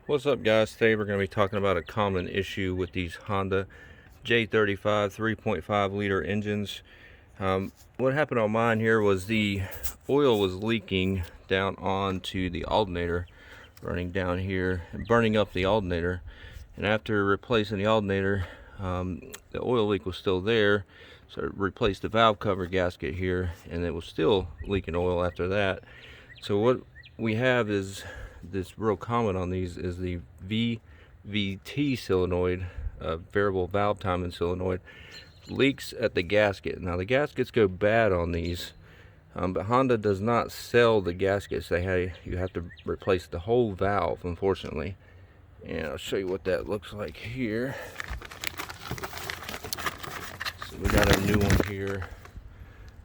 What's up, guys? Today we're going to be talking about a common issue with these Honda J35 3.5 liter engines. What happened on mine here was the oil was leaking down onto the alternator, running down here and burning up the alternator. And after replacing the alternator, the oil leak was still there, so I replaced the valve cover gasket here, and it was still leaking oil after that. So what we have is this real common on these is the VVT solenoid, variable valve timing solenoid, leaks at the gasket. Now the gaskets go bad on these, but Honda does not sell the gaskets. You have to replace the whole valve, unfortunately. And I'll show you what that looks like here. So we got a new one here.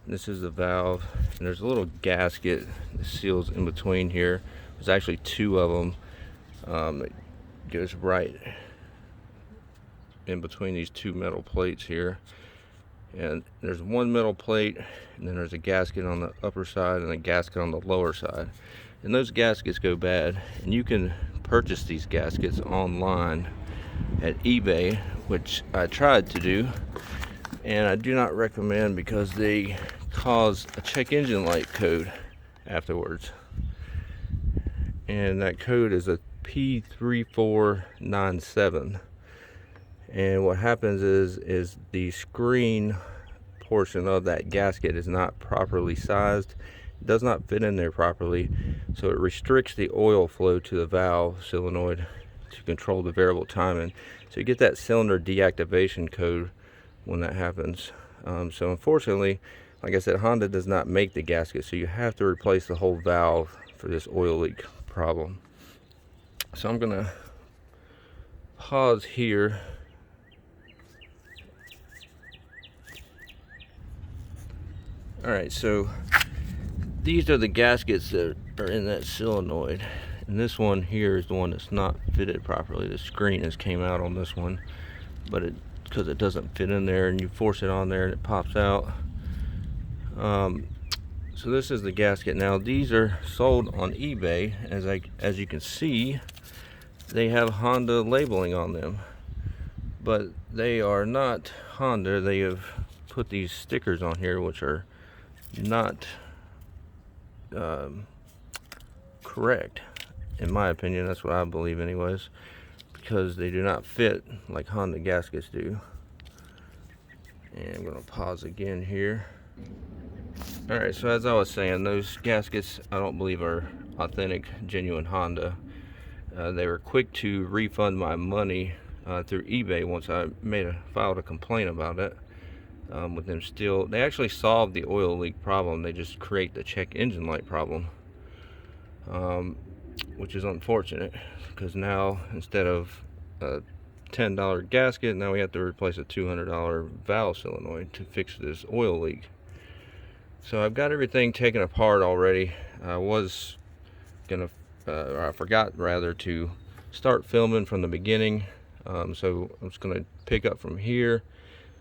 This is the valve, and there's a little gasket that seals in between here. There's actually two of them. It goes right in between these two metal plates here. And there's one metal plate, and then there's a gasket on the upper side and a gasket on the lower side. And those gaskets go bad, and you can purchase these gaskets online at eBay, which I tried to do, and I do not recommend because they cause a check engine light code afterwards, and that code is a P3497. And what happens is the screen portion of that gasket is not properly sized. It does not fit in there properly, so it restricts the oil flow to the valve solenoid to control the variable timing. So you get that cylinder deactivation code when that happens. So unfortunately, like I said, Honda does not make the gasket, so you have to replace the whole valve for this oil leak problem. So I'm gonna pause here. Alright, so these are the gaskets that are in that solenoid, and this one here is the one that's not fitted properly. The screen has came out on this one, but because it doesn't fit in there, and you force it on there and it pops out. So this is the gasket. Now these are sold on eBay. As you can see, they have Honda labeling on them, but they are not Honda. They have put these stickers on here which are not correct, in my opinion. That's what I believe anyways, because they do not fit like Honda gaskets do. And I'm gonna pause again here. Alright, so as I was saying, those gaskets I don't believe are authentic, genuine Honda. They were quick to refund my money through eBay once I filed a complaint about it. With them still, they actually solved the oil leak problem. They just create the check engine light problem, which is unfortunate, because now instead of a $10 gasket, now we have to replace a $200 valve solenoid to fix this oil leak. So I've got everything taken apart already. I forgot rather to start filming from the beginning. So I'm just gonna pick up from here,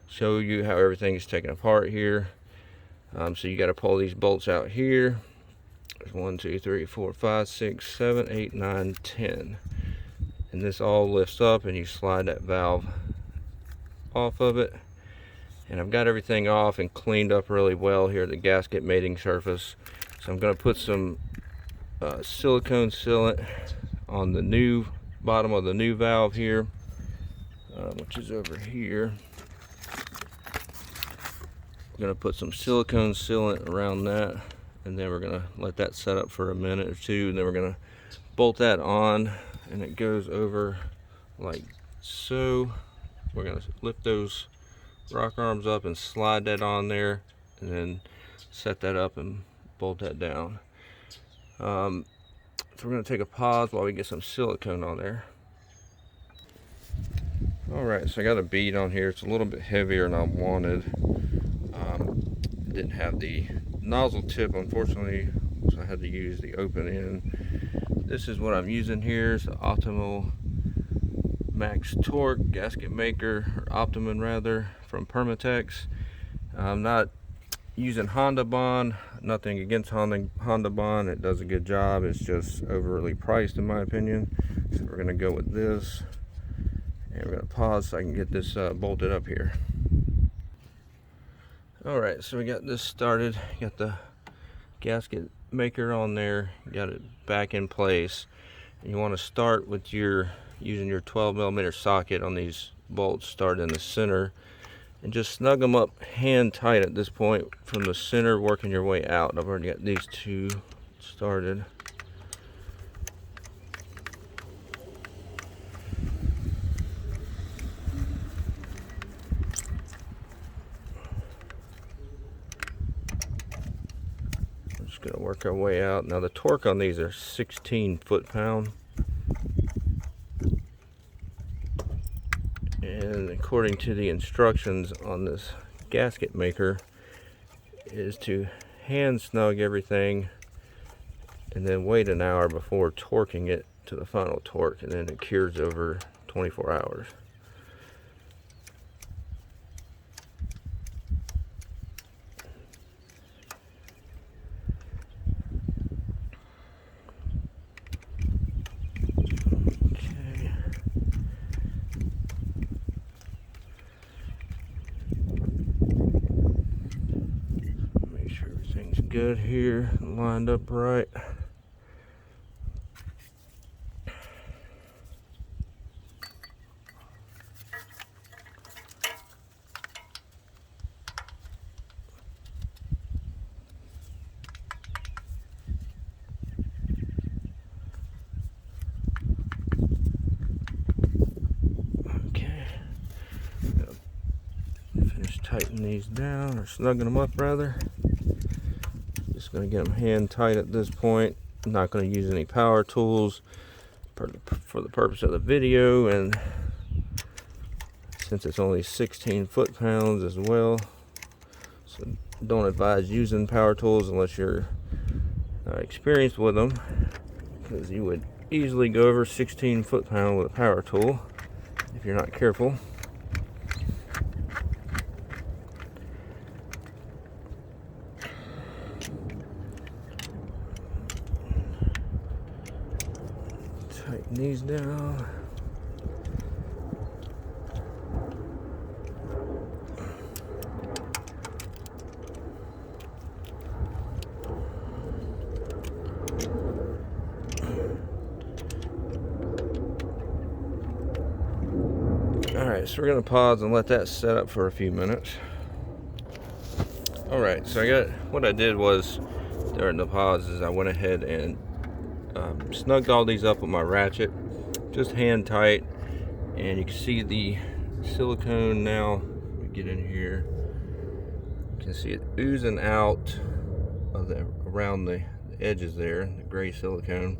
show you how everything is taken apart here. So you got to pull these bolts out here. There's 1, 2, 3, 4, 5, 6, 7, 8, 9, 10, and this all lifts up, and you slide that valve off of it. And I've got everything off and cleaned up really well here, the gasket mating surface. So I'm going to put some silicone sealant on the new bottom of the new valve here, which is over here. I'm going to put some silicone sealant around that, and then we're going to let that set up for a minute or two, and then we're going to bolt that on, and it goes over like so. We're going to lift those rock arms up and slide that on there, and then set that up and bolt that down. So we're going to take a pause while we get some silicone on there. Alright, so I got a bead on here. It's a little bit heavier than I wanted. Didn't have the nozzle tip, unfortunately, so I had to use the open end. This is what I'm using here. It's the Optimal Max Torque gasket maker, or Optimum rather, from Permatex. I'm not using Honda Bond. Nothing against Honda Bond. It does a good job. It's just overly priced in my opinion. So we're going to go with this, and we're going to pause so I can get this bolted up here. Alright, so we got this started, got the gasket maker on there, got it back in place. And you want to start with using your 12mm socket on these bolts. Start in the center and just snug them up hand tight at this point from the center, working your way out. I've already got these two started. Just gonna work our way out. Now the torque on these are 16 foot-pound, and according to the instructions on this gasket maker is to hand snug everything and then wait an hour before torquing it to the final torque, and then it cures over 24 hours. Good here, lined up right. Okay, finish tightening these down, or snugging them up rather. Just going to get them hand tight at this point. I'm not going to use any power tools for the purpose of the video, and since it's only 16 foot-pounds as well, so don't advise using power tools unless you're experienced with them, because you would easily go over 16 foot-pound with a power tool if you're not careful. Tighten these down. Alright, so we're going to pause and let that set up for a few minutes. Alright, so what I did was, during the pause, is I went ahead and snugged all these up with my ratchet, just hand tight, and you can see the silicone now. Let me get in here. You can see it oozing out of around the edges there, the gray silicone.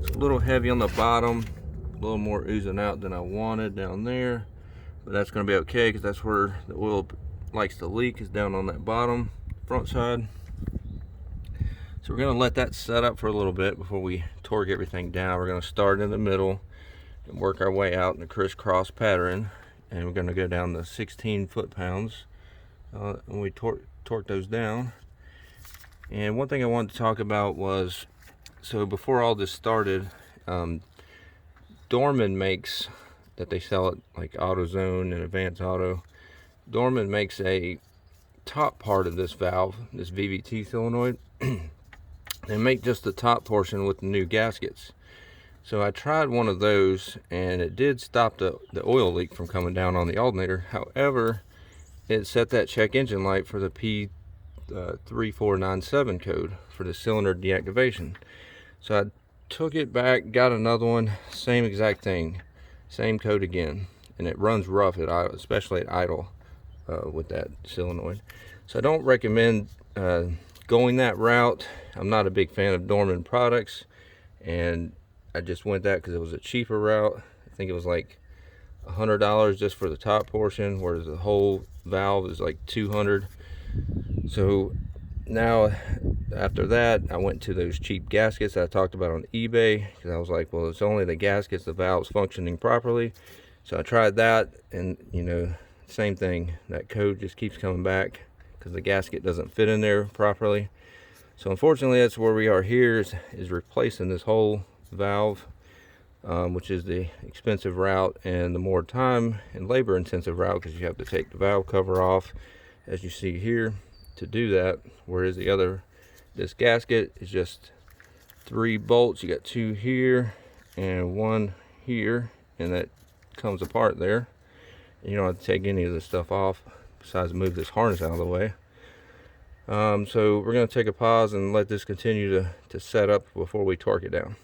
It's a little heavy on the bottom, a little more oozing out than I wanted down there, but that's going to be okay because that's where the oil likes to leak, is down on that bottom front side. So we're going to let that set up for a little bit before we torque everything down. We're going to start in the middle and work our way out in a crisscross pattern, and we're going to go down to 16 foot-pounds when we torque those down. And one thing I wanted to talk about was, so before all this started, Dorman makes, that they sell it like AutoZone and Advanced Auto, Dorman makes a top part of this valve, this VVT solenoid. They make just the top portion with the new gaskets. So I tried one of those, and it did stop the oil leak from coming down on the alternator. However, it set that check engine light for the P3497 code for the cylinder deactivation. So I took it back, got another one, same exact thing, same code again, and it runs rough at idle, especially at idle with that solenoid. So I don't recommend going that route. I'm not a big fan of Dorman products, and I just went that because it was a cheaper route. I think it was like $100 just for the top portion, whereas the whole valve is like $200. So now after that, I went to those cheap gaskets that I talked about on eBay, because I was like, well, it's only the gaskets, the valve's functioning properly. So I tried that, and you know, same thing, that code just keeps coming back because the gasket doesn't fit in there properly. So unfortunately, that's where we are here, is replacing this whole valve. which is the expensive route and the more time and labor intensive route, because you have to take the valve cover off, as you see here, to do that. Whereas this gasket is just 3 bolts. You got 2 here and 1 here, and that comes apart there. You don't have to take any of this stuff off besides move this harness out of the way. So we're going to take a pause and let this continue to set up before we torque it down.